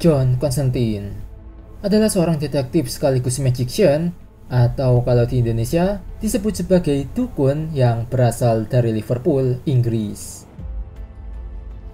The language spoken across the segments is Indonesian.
John Constantine adalah seorang detektif sekaligus magician, atau kalau di Indonesia disebut sebagai dukun yang berasal dari Liverpool, Inggris.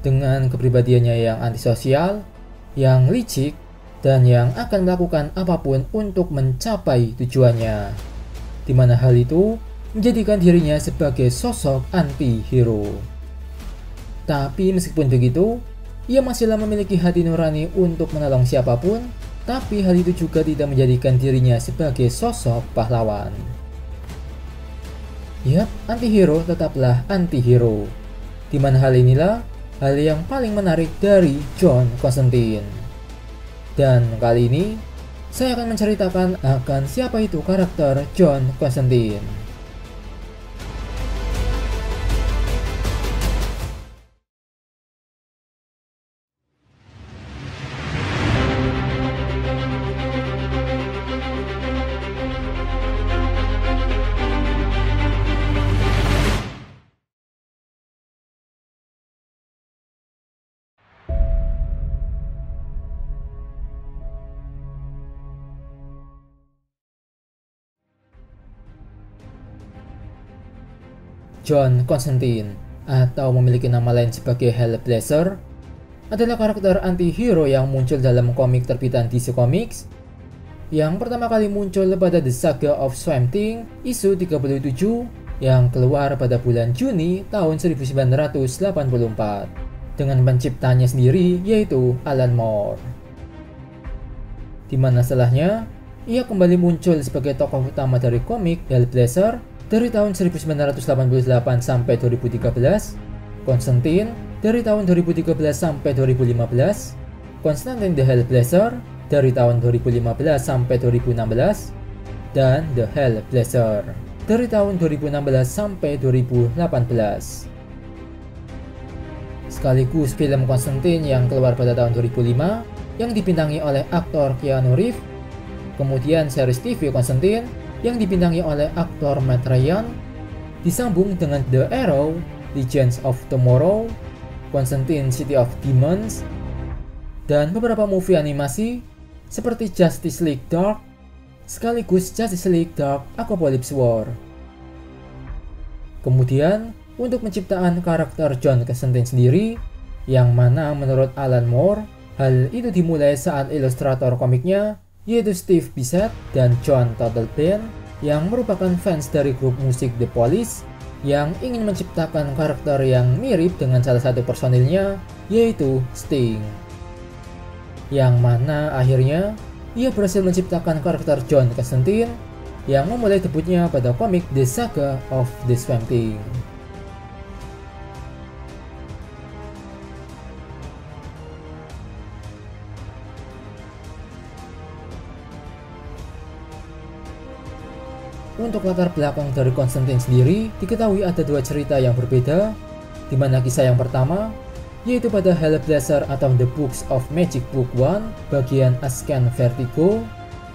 Dengan kepribadiannya yang antisosial, yang licik, dan yang akan melakukan apapun untuk mencapai tujuannya, di mana hal itu menjadikan dirinya sebagai sosok anti-hero. Tapi meskipun begitu, ia masihlah memiliki hati nurani untuk menolong siapapun, tapi hal itu juga tidak menjadikan dirinya sebagai sosok pahlawan. Yap, anti-hero tetaplah anti-hero. Di mana hal inilah hal yang paling menarik dari John Constantine. Dan kali ini, saya akan menceritakan akan siapa itu karakter John Constantine. John Constantine, atau memiliki nama lain sebagai Hellblazer, adalah karakter anti-hero yang muncul dalam komik terbitan DC Comics, yang pertama kali muncul pada The Saga of Swamp Thing isu 37 yang keluar pada bulan Juni tahun 1984 dengan penciptanya sendiri, yaitu Alan Moore. Di mana setelahnya, ia kembali muncul sebagai tokoh utama dari komik Hellblazer dari tahun 1988 sampai 2013, Constantine dari tahun 2013 sampai 2015, Constantine the Hellblazer dari tahun 2015 sampai 2016, dan The Hellblazer dari tahun 2016 sampai 2018. Sekaligus film Constantine yang keluar pada tahun 2005 yang dibintangi oleh aktor Keanu Reeves, kemudian series TV Constantine yang dibintangi oleh aktor Matt Ryan, disambung dengan The Arrow, Legends of Tomorrow, Constantine City of Demons, dan beberapa movie animasi seperti Justice League Dark, sekaligus Justice League Dark Apocalypse War. Kemudian, untuk penciptaan karakter John Constantine sendiri, yang mana menurut Alan Moore, hal itu dimulai saat ilustrator komiknya yaitu Steve Bissett dan John Totleben, yang merupakan fans dari grup musik The Police, yang ingin menciptakan karakter yang mirip dengan salah satu personilnya, yaitu Sting. Yang mana akhirnya ia berhasil menciptakan karakter John Constantine yang memulai debutnya pada komik The Saga of the Swamp Thing. Untuk latar belakang dari Constantine sendiri, diketahui ada dua cerita yang berbeda, di mana kisah yang pertama yaitu pada Hellblazer atau The Books of Magic Book 1 bagian Ascan Vertigo,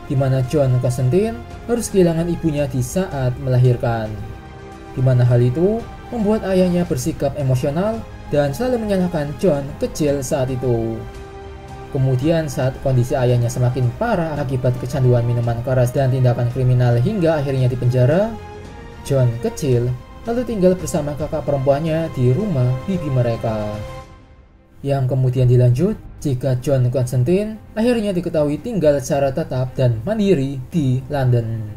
di mana John Constantine harus kehilangan ibunya di saat melahirkan, di mana hal itu membuat ayahnya bersikap emosional dan selalu menyalahkan John kecil saat itu. Kemudian saat kondisi ayahnya semakin parah akibat kecanduan minuman keras dan tindakan kriminal hingga akhirnya dipenjara, John kecil lalu tinggal bersama kakak perempuannya di rumah bibi mereka. Yang kemudian dilanjut jika John Constantine akhirnya diketahui tinggal secara tetap dan mandiri di London.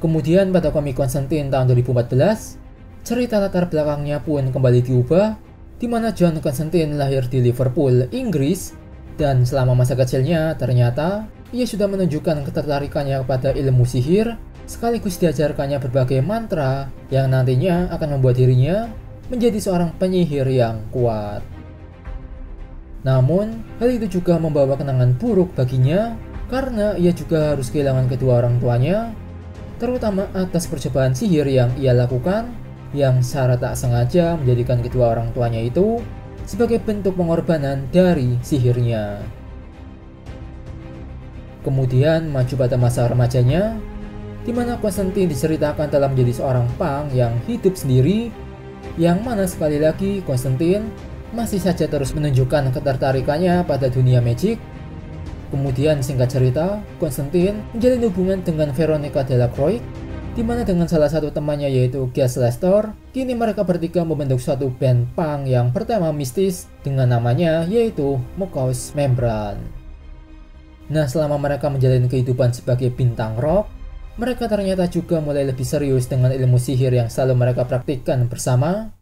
Kemudian pada komik Constantine tahun 2014, cerita latar belakangnya pun kembali diubah, di mana John Constantine lahir di Liverpool, Inggris, dan selama masa kecilnya ternyata ia sudah menunjukkan ketertarikannya pada ilmu sihir, sekaligus diajarkannya berbagai mantra yang nantinya akan membuat dirinya menjadi seorang penyihir yang kuat. Namun, hal itu juga membawa kenangan buruk baginya karena ia juga harus kehilangan kedua orang tuanya, terutama atas percobaan sihir yang ia lakukan, yang secara tak sengaja menjadikan kedua orang tuanya itu sebagai bentuk pengorbanan dari sihirnya. Kemudian maju pada masa remajanya, di mana Constantine diceritakan telah menjadi seorang punk yang hidup sendiri, yang mana sekali lagi Constantine masih saja terus menunjukkan ketertarikannya pada dunia magic. Kemudian singkat cerita, Constantine menjalin hubungan dengan Veronica Delacroix, di mana dengan salah satu temannya yaitu Gas Lester, kini mereka bertiga membentuk suatu band punk yang pertama mistis dengan namanya yaitu Mucous Membrane. Nah, selama mereka menjalani kehidupan sebagai bintang rock, mereka ternyata juga mulai lebih serius dengan ilmu sihir yang selalu mereka praktikkan bersama,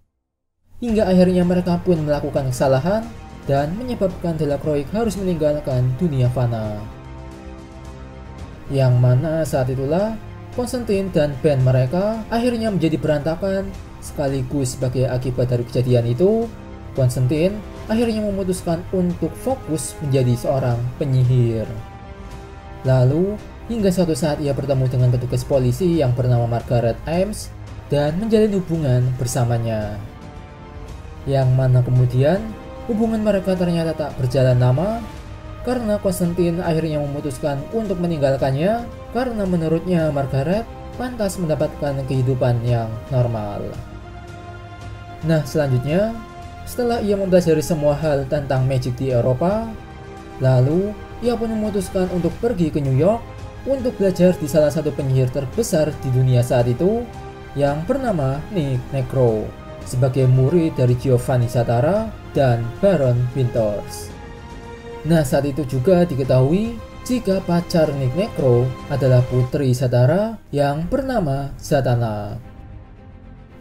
hingga akhirnya mereka pun melakukan kesalahan dan menyebabkan Delacroix harus meninggalkan dunia fana. Yang mana saat itulah Constantine dan band mereka akhirnya menjadi berantakan. Sekaligus sebagai akibat dari kejadian itu, Constantine akhirnya memutuskan untuk fokus menjadi seorang penyihir. Lalu, hingga suatu saat ia bertemu dengan petugas polisi yang bernama Margaret Ames dan menjalin hubungan bersamanya. Yang mana kemudian hubungan mereka ternyata tak berjalan lama karena Constantine akhirnya memutuskan untuk meninggalkannya karena menurutnya Margaret pantas mendapatkan kehidupan yang normal. Nah, selanjutnya, setelah ia mempelajari semua hal tentang magic di Eropa, lalu ia pun memutuskan untuk pergi ke New York untuk belajar di salah satu penyihir terbesar di dunia saat itu yang bernama Nick Necro sebagai murid dari Giovanni Satara dan Baron Winters. Nah, saat itu juga diketahui jika pacar Nick Necro adalah putri Satara yang bernama Zatanna.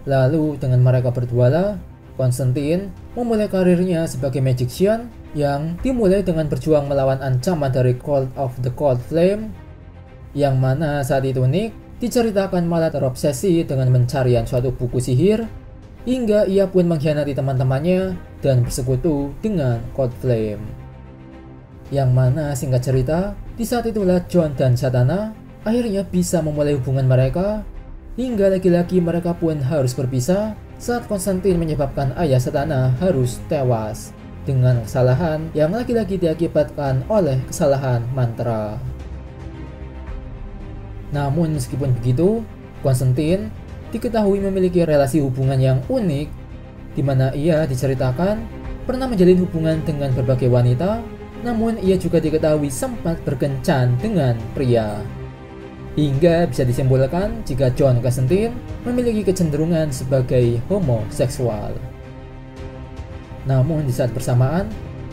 Lalu dengan mereka berdua lah, Constantine memulai karirnya sebagai magician yang dimulai dengan berjuang melawan ancaman dari Cult of the Cold Flame, yang mana saat itu Nick diceritakan malah terobsesi dengan pencarian suatu buku sihir hingga ia pun mengkhianati teman-temannya dan bersekutu dengan Cold Flame. Yang mana singkat cerita, di saat itulah John dan Zatanna akhirnya bisa memulai hubungan mereka, hingga lagi-lagi mereka pun harus berpisah saat Constantine menyebabkan ayah Zatanna harus tewas dengan kesalahan yang lagi-lagi diakibatkan oleh kesalahan mantra. Namun meskipun begitu, Constantine diketahui memiliki relasi hubungan yang unik, di mana ia diceritakan pernah menjalin hubungan dengan berbagai wanita, namun ia juga diketahui sempat berkencan dengan pria. Hingga bisa disimpulkan jika John Constantine memiliki kecenderungan sebagai homoseksual. Namun di saat bersamaan,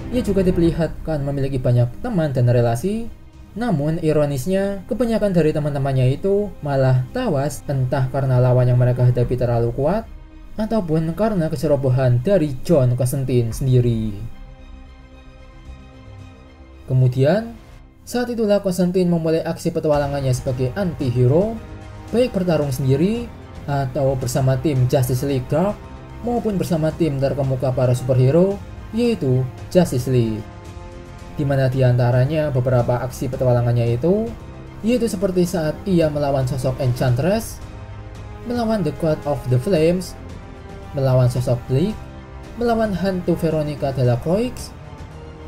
ia juga diperlihatkan memiliki banyak teman dan relasi. Namun ironisnya, kebanyakan dari teman-temannya itu malah tewas entah karena lawan yang mereka hadapi terlalu kuat, ataupun karena kecerobohan dari John Constantine sendiri. Kemudian, saat itulah Constantine memulai aksi petualangannya sebagai anti-hero, baik bertarung sendiri atau bersama tim Justice League Dark maupun bersama tim terkemuka para superhero, yaitu Justice League. Di mana diantaranya beberapa aksi petualangannya itu, yaitu seperti saat ia melawan sosok Enchantress, melawan The God of the Flames, melawan sosok Blake, melawan hantu Veronica Delacroix,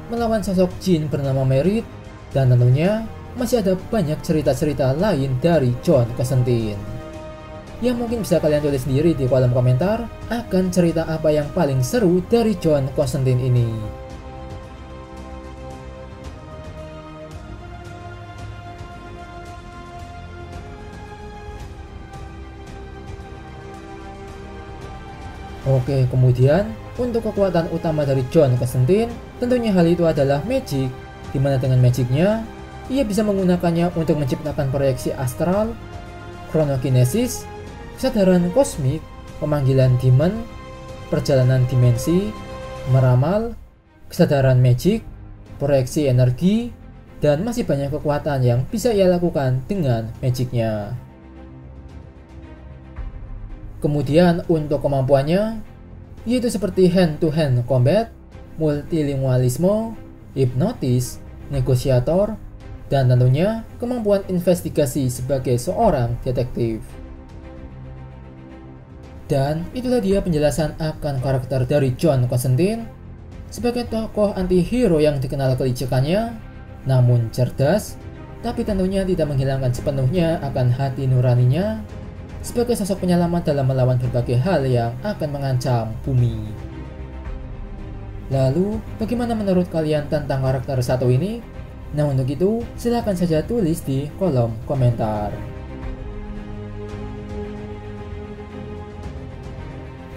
melawan sosok Jin bernama Merit, dan tentunya masih ada banyak cerita-cerita lain dari John Constantine. Yang mungkin bisa kalian tulis sendiri di kolom komentar akan cerita apa yang paling seru dari John Constantine ini. Oke, kemudian untuk kekuatan utama dari John Constantine, tentunya hal itu adalah magic, di mana dengan magicnya, ia bisa menggunakannya untuk menciptakan proyeksi astral, chronokinesis, kesadaran kosmik, pemanggilan demon, perjalanan dimensi, meramal, kesadaran magic, proyeksi energi, dan masih banyak kekuatan yang bisa ia lakukan dengan magicnya. Kemudian untuk kemampuannya, yaitu seperti hand-to-hand combat, multilingualisme, hipnotis, negosiator, dan tentunya kemampuan investigasi sebagai seorang detektif. Dan itulah dia penjelasan akan karakter dari John Constantine sebagai tokoh anti-hero yang dikenal kelicikannya, namun cerdas, tapi tentunya tidak menghilangkan sepenuhnya akan hati nuraninya, sebagai sosok penyelamat dalam melawan berbagai hal yang akan mengancam bumi. Lalu, bagaimana menurut kalian tentang karakter satu ini? Nah, untuk itu, silahkan saja tulis di kolom komentar.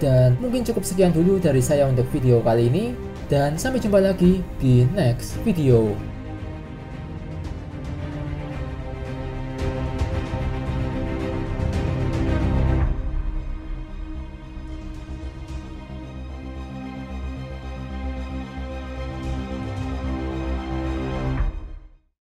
Dan mungkin cukup sekian dulu dari saya untuk video kali ini, dan sampai jumpa lagi di next video.